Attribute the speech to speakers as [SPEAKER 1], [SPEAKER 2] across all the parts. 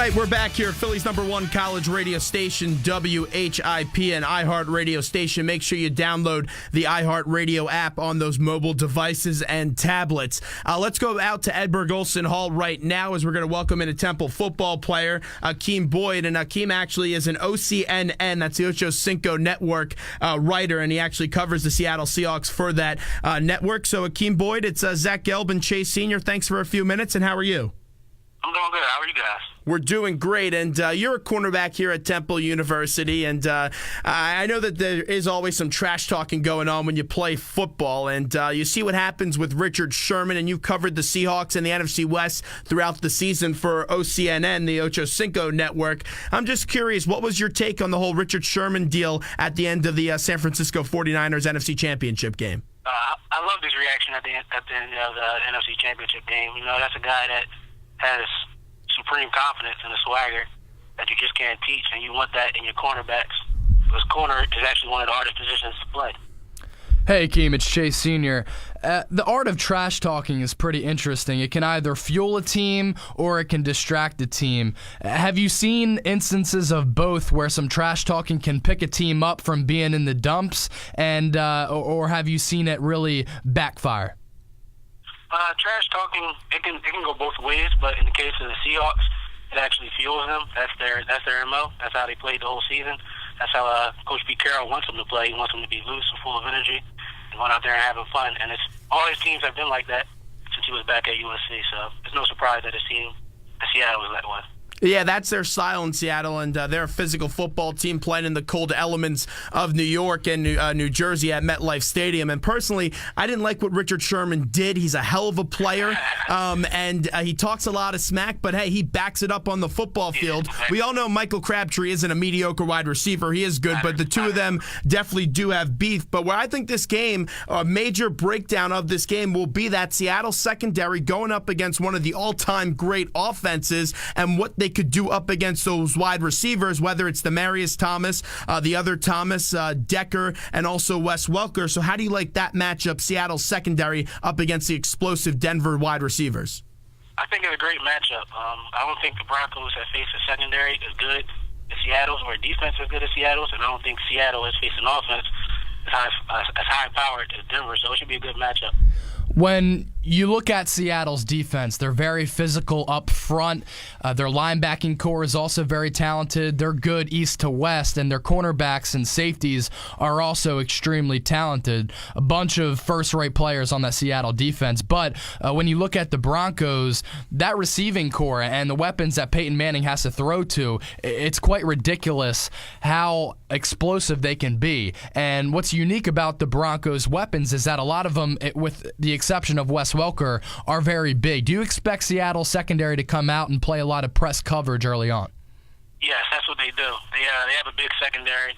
[SPEAKER 1] right, we're back here at Philly's #1 college radio station, WHIP, an iHeart radio station. Make sure you download the iHeart radio app on those mobile devices and tablets. Let's go out to Edberg Olson Hall right now as we're going to welcome in a Temple football player, Ikeem Boyd. And Ikeem actually is an OCNN, that's the Ocho Cinco Network writer, and he actually covers the Seattle Seahawks for that network. So Ikeem Boyd, it's Zach Gelb and Chase Sr. Thanks for a few minutes, and how are you?
[SPEAKER 2] I'm doing good. How are you guys?
[SPEAKER 1] We're doing great, and you're a cornerback here at Temple University, and I know that there is always some trash talking going on when you play football, and you see what happens with Richard Sherman, and you covered the Seahawks and the NFC West throughout the season for OCNN, the Ocho Cinco Network. I'm just curious, what was your take on the whole Richard Sherman deal at the end of the San Francisco 49ers NFC Championship game?
[SPEAKER 2] I loved his reaction at the end of the NFC Championship game. You know, that's a guy that has supreme confidence and a swagger that you just can't teach, and you want that in your cornerbacks. Because corner is actually one of the hardest positions to play.
[SPEAKER 3] Hey, Ikeem, it's Chase Sr. The art of trash talking is pretty interesting. It can either fuel a team or it can distract a team. Have you seen instances of both where some trash talking can pick a team up from being in the dumps, and or have you seen it really backfire?
[SPEAKER 2] Trash talking, it can go both ways, but in the case of the Seahawks, it actually fuels them. That's their MO. That's how they played the whole season. That's how Coach Pete Carroll wants them to play. He wants them to be loose and full of energy and going out there and having fun. And it's all his teams have been like that since he was back at USC. So it's no surprise that his team at Seattle was that way.
[SPEAKER 1] Yeah, that's their style in Seattle, and they're a physical football team playing in the cold elements of New York and New Jersey at MetLife Stadium. And personally, I didn't like what Richard Sherman did. He's a hell of a player, and he talks a lot of smack, but hey, he backs it up on the football field. We all know Michael Crabtree isn't a mediocre wide receiver. He is good, but the two of them definitely do have beef. But where I think this game, a major breakdown of this game, will be that Seattle secondary going up against one of the all-time great offenses and what they could do up against those wide receivers, whether it's Demaryius Thomas, the other Thomas, Decker, and also Wes Welker. So how do you like that matchup, Seattle secondary up against the explosive Denver wide receivers?
[SPEAKER 2] I think it's a great matchup. I don't think the Broncos have faced a secondary as good as Seattle's or a defense as good as Seattle's, and I don't think Seattle has faced an offense as high-powered as Denver, so it should be a good matchup.
[SPEAKER 3] When you look at Seattle's defense, they're very physical up front. Their linebacking core is also very talented. They're good east to west, and their cornerbacks and safeties are also extremely talented. A bunch of first-rate players on that Seattle defense. But when you look at the Broncos, that receiving core and the weapons that Peyton Manning has to throw to, it's quite ridiculous how explosive they can be. And what's unique about the Broncos' weapons is that a lot of them, with the exception of Wes Welker, are very big. Do you expect Seattle secondary to come out and play a lot of press coverage early on?
[SPEAKER 2] Yes, that's what they do. They have a big secondary.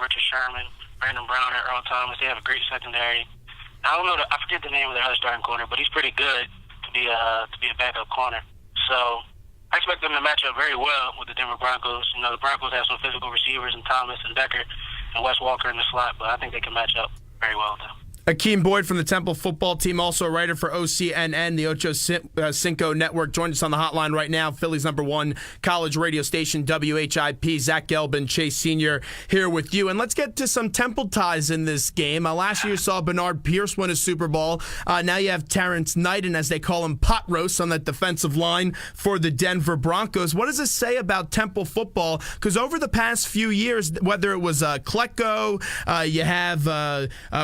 [SPEAKER 2] Richard Sherman, Brandon Brown, and Earl Thomas. They have a great secondary. I don't know. I forget the name of their other starting corner, but he's pretty good to be a backup corner. So I expect them to match up very well with the Denver Broncos. You know, the Broncos have some physical receivers in Thomas and Decker and Wes Welker in the slot, but I think they can match up very well with them.
[SPEAKER 1] Ikeem Boyd from the Temple football team, also a writer for OCNN, the Ocho Cinco Network, joined us on the hotline right now. Philly's #1 college radio station, WHIP. Zach Gelb and Chase Sr. here with you. And let's get to some Temple ties in this game. Last year you saw Bernard Pierce win a Super Bowl. Now you have Terrence Knighton, as they call him, pot roast on that defensive line for the Denver Broncos. What does this say about Temple football? Because over the past few years, whether it was Klecko, you have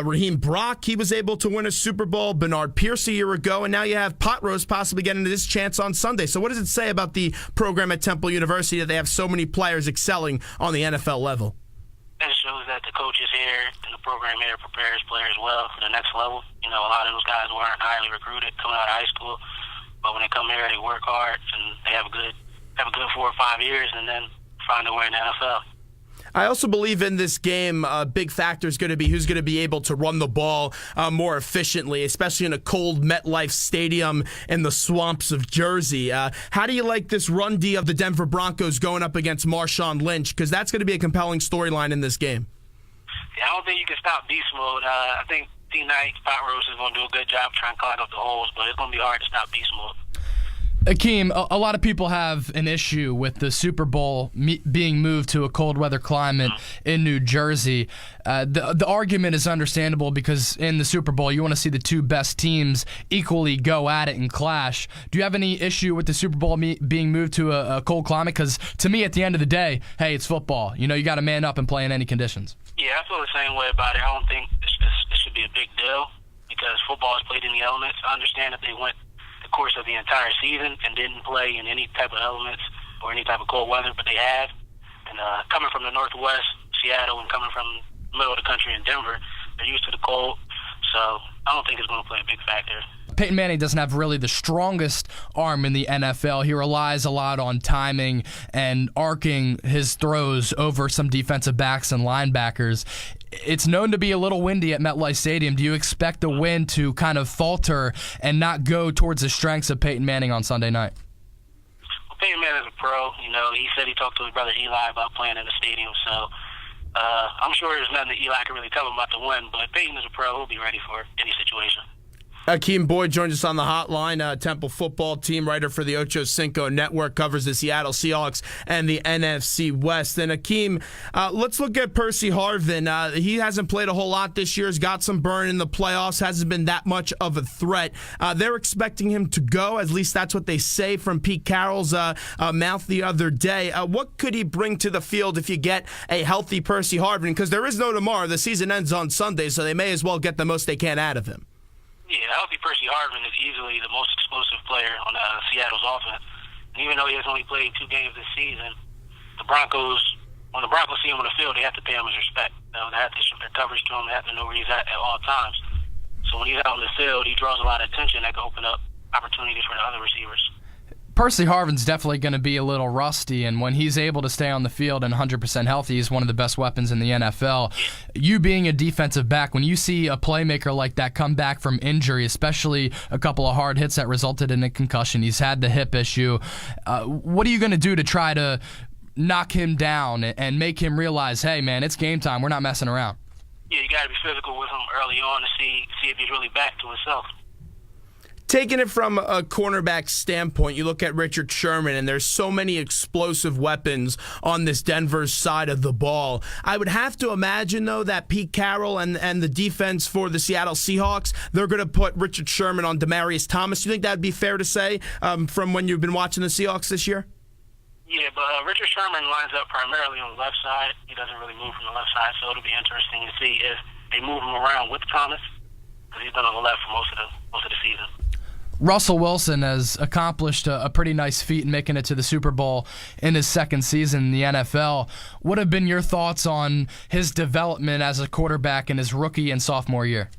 [SPEAKER 1] Raheem Brock, he was able to win a Super Bowl, Bernard Pierce a year ago, and now you have Pot Roast possibly getting this chance on Sunday. So what does it say about the program at Temple University that they have so many players excelling on the NFL level?
[SPEAKER 2] It shows that the coaches here and the program here prepares players well for the next level. You know, a lot of those guys weren't highly recruited coming out of high school, but when they come here, they work hard and they have a good 4 or 5 years, and then find their way in the NFL.
[SPEAKER 1] I also believe in this game, a big factor is going to be who's going to be able to run the ball more efficiently, especially in a cold MetLife Stadium in the swamps of Jersey. How do you like this run D of the Denver Broncos going up against Marshawn Lynch? Because that's going to be a compelling storyline in this game.
[SPEAKER 2] Yeah, I don't think you can stop beast mode. I think T-Night, Pot Roast is going to do a good job trying to clog up the holes, but it's going to be hard to stop beast mode.
[SPEAKER 3] Ikeem, a lot of people have an issue with the Super Bowl being moved to a cold weather climate in New Jersey. The argument is understandable because in the Super Bowl, you want to see the two best teams equally go at it and clash. Do you have any issue with the Super Bowl being moved to a cold climate? Because to me, at the end of the day, hey, it's football. You know, you got to man up and play in any conditions.
[SPEAKER 2] Yeah, I feel the same way about it. I don't think it should be a big deal because football is played in the elements. I understand that they went the course of the entire season and didn't play in any type of elements or any type of cold weather, but they have. And coming from the Northwest, Seattle, and coming from the middle of the country in Denver, they're used to the cold. So I don't think it's going to play a big factor.
[SPEAKER 3] Peyton Manning doesn't have really the strongest arm in the NFL. He relies a lot on timing and arcing his throws over some defensive backs and linebackers. It's known to be a little windy at MetLife Stadium. Do you expect the wind to kind of falter and not go towards the strengths of Peyton Manning on Sunday night?
[SPEAKER 2] Well, Peyton Manning's a pro. You know, he said he talked to his brother Eli about playing in the stadium. So I'm sure there's nothing that Eli can really tell him about the wind. But Peyton is a pro. He'll be ready for any situation.
[SPEAKER 1] Ikeem Boyd joins us on the hotline. Temple football team writer for the Ocho Cinco Network, covers the Seattle Seahawks and the NFC West. And Ikeem, let's look at Percy Harvin. He hasn't played a whole lot this year. He's got some burn in the playoffs. Hasn't been that much of a threat. They're expecting him to go. At least that's what they say from Pete Carroll's mouth the other day. What could he bring to the field if you get a healthy Percy Harvin? Because there is no tomorrow. The season ends on Sunday, so they may as well get the most they can out of him.
[SPEAKER 2] Yeah, healthy Percy Harvin is easily the most explosive player on Seattle's offense. And even though he has only played 2 games this season, when the Broncos see him on the field, they have to pay him his respect. They have to show their coverage to him. They have to know where he's at all times. So when he's out on the field, he draws a lot of attention that can open up opportunities for the other receivers.
[SPEAKER 3] Percy Harvin's definitely going to be a little rusty, and when he's able to stay on the field and 100% healthy, he's one of the best weapons in the NFL. You being a defensive back, when you see a playmaker like that come back from injury, especially a couple of hard hits that resulted in a concussion, he's had the hip issue, what are you going to do to try to knock him down and make him realize, hey, man, it's game time. We're not messing around?
[SPEAKER 2] Yeah, you got to be physical with him early on to see if he's really back to himself.
[SPEAKER 1] Taking it from a cornerback standpoint, you look at Richard Sherman, and there's so many explosive weapons on this Denver side of the ball. I would have to imagine, though, that Pete Carroll and the defense for the Seattle Seahawks, they're going to put Richard Sherman on Demaryius Thomas. Do you think that would be fair to say from when you've been watching the Seahawks this year?
[SPEAKER 2] Yeah, but Richard Sherman lines up primarily on the left side. He doesn't really move from the left side, so it'll be interesting to see if they move him around with Thomas, because he's been on the left for most of the season.
[SPEAKER 3] Russell Wilson has accomplished a pretty nice feat in making it to the Super Bowl in his second season in the NFL. What have been your thoughts on his development as a quarterback in his rookie and sophomore year?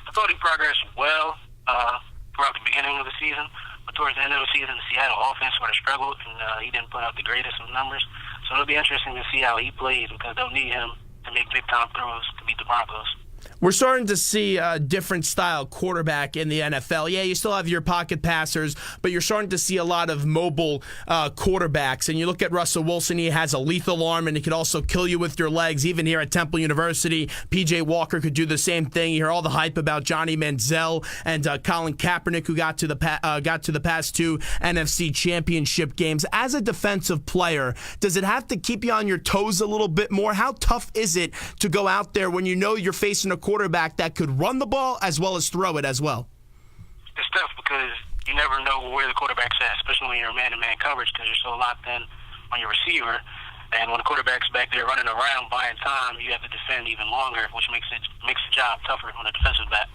[SPEAKER 2] I thought he progressed well throughout the beginning of the season, but towards the end of the season, the Seattle offense sort of struggled, and he didn't put out the greatest of numbers. So it'll be interesting to see how he plays, because they'll need him to make big-time throws to beat the Broncos.
[SPEAKER 1] We're starting to see a different style quarterback in the NFL. Yeah, you still have your pocket passers, but you're starting to see a lot of mobile quarterbacks. And you look at Russell Wilson, he has a lethal arm, and he could also kill you with your legs. Even here at Temple University, P.J. Walker could do the same thing. You hear all the hype about Johnny Manziel and Colin Kaepernick, who got to the past 2 NFC championship games. As a defensive player, does it have to keep you on your toes a little bit more? How tough is it to go out there when you know you're facing a quarterback that could run the ball as well as throw it as well?
[SPEAKER 2] It's tough because you never know where the quarterback's at, especially when you're man-to-man coverage, because you're so locked in on your receiver. And when the quarterback's back there running around buying time, you have to defend even longer, which makes the job tougher on the defensive back.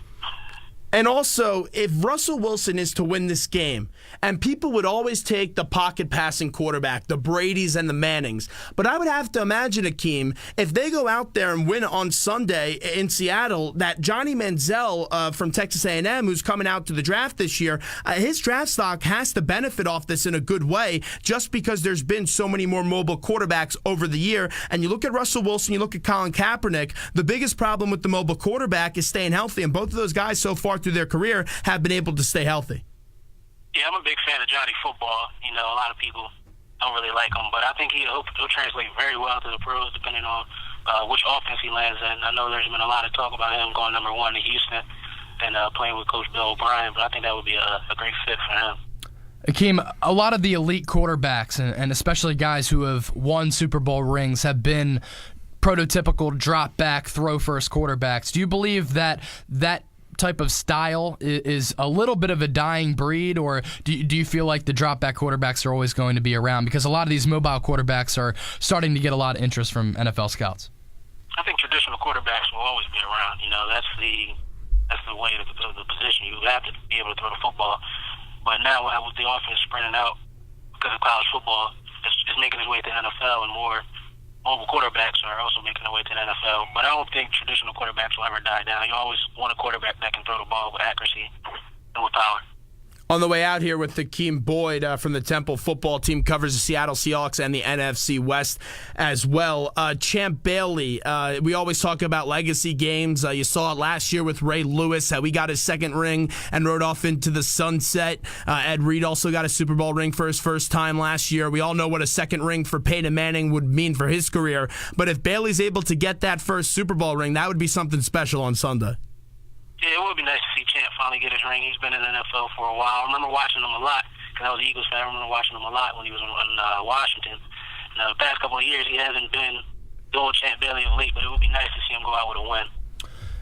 [SPEAKER 1] And also, if Russell Wilson is to win this game, and people would always take the pocket passing quarterback, the Bradys and the Mannings, but I would have to imagine, Ikeem, if they go out there and win on Sunday in Seattle, that Johnny Manziel from Texas A&M, who's coming out to the draft this year, his draft stock has to benefit off this in a good way, just because there's been so many more mobile quarterbacks over the year. And you look at Russell Wilson, you look at Colin Kaepernick, the biggest problem with the mobile quarterback is staying healthy, and both of those guys so far through their career have been able to stay healthy.
[SPEAKER 2] Yeah, I'm a big fan of Johnny football. You know, a lot of people don't really like him, but I think he'll translate very well to the pros, depending on which offense he lands in. I know there's been a lot of talk about him going number 1 to Houston and playing with Coach Bill O'Brien, but I think that would be a great fit for him.
[SPEAKER 3] Ikeem, a lot of the elite quarterbacks, and especially guys who have won Super Bowl rings, have been prototypical drop back, throw first quarterbacks. Do you believe that type of style is a little bit of a dying breed, or do you feel like the drop back quarterbacks are always going to be around? Because a lot of these mobile quarterbacks are starting to get a lot of interest from NFL scouts.
[SPEAKER 2] I think traditional quarterbacks will always be around. That's the way of the position. You have to be able to throw the football. But now with the offense spreading out because of college football, it's making its way to the NFL, and more mobile quarterbacks are also making their way to the NFL. But I don't think traditional quarterbacks will ever die down. You always want a quarterback that can throw the ball with accuracy and with power.
[SPEAKER 1] On the way out here with Ikeem Boyd from the Temple football team, covers the Seattle Seahawks and the NFC West as well. Champ Bailey, we always talk about legacy games. You saw it last year with Ray Lewis. We got his second ring and rode off into the sunset. Ed Reed also got a Super Bowl ring for his first time last year. We all know what a second ring for Peyton Manning would mean for his career. But if Bailey's able to get that first Super Bowl ring, that would be something special on Sunday.
[SPEAKER 2] Yeah, it would be nice to see Champ finally get his ring. He's been in the NFL for a while. I remember watching him a lot because I was an Eagles fan. I remember watching him a lot when he was in Washington. The past couple of years, he hasn't been the old Champ Bailey of late, but it would be nice to see him go out with a win.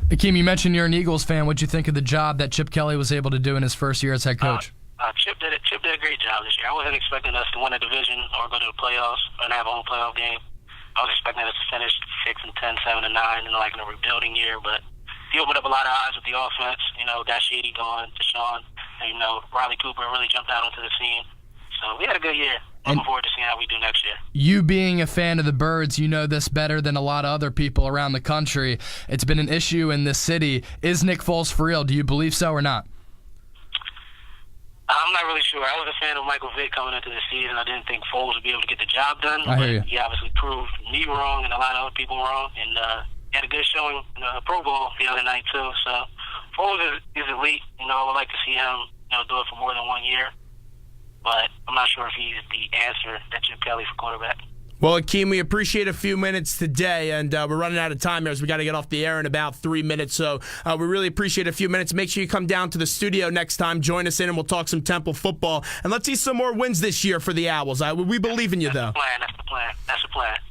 [SPEAKER 3] Ikeem, you mentioned you're an Eagles fan. What'd you think of the job that Chip Kelly was able to do in his first year as head coach?
[SPEAKER 2] Chip did a great job this year. I wasn't expecting us to win a division or go to the playoffs and have a home playoff game. I was expecting us to finish 6-10, 7-9, and like in a rebuilding year, but he opened up a lot of eyes with the offense. Got Shady going, Deshaun, and, Riley Cooper really jumped out onto the scene. So we had a good year. Looking forward to seeing how we do next year.
[SPEAKER 3] You being a fan of the Birds, you know this better than a lot of other people around the country. It's been an issue in this city. Is Nick Foles for real? Do you believe so or not?
[SPEAKER 2] I'm not really sure. I was a fan of Michael Vick coming into the season. I didn't think Foles would be able to get the job done.
[SPEAKER 3] I hear you.
[SPEAKER 2] He obviously proved me wrong and a lot of other people wrong. And he had a good showing in the Pro Bowl the other night, too. So Foles is elite. I would like to see him do it for more than 1 year. But I'm not sure if he's the answer that Chip Kelly for quarterback.
[SPEAKER 1] Well, Ikeem, we appreciate a few minutes today, and we're running out of time here as we got to get off the air in about 3 minutes. So we really appreciate a few minutes. Make sure you come down to the studio next time. Join us in, and we'll talk some Temple football. And let's see some more wins this year for the Owls. We believe in you, though.
[SPEAKER 2] That's the plan. That's the plan.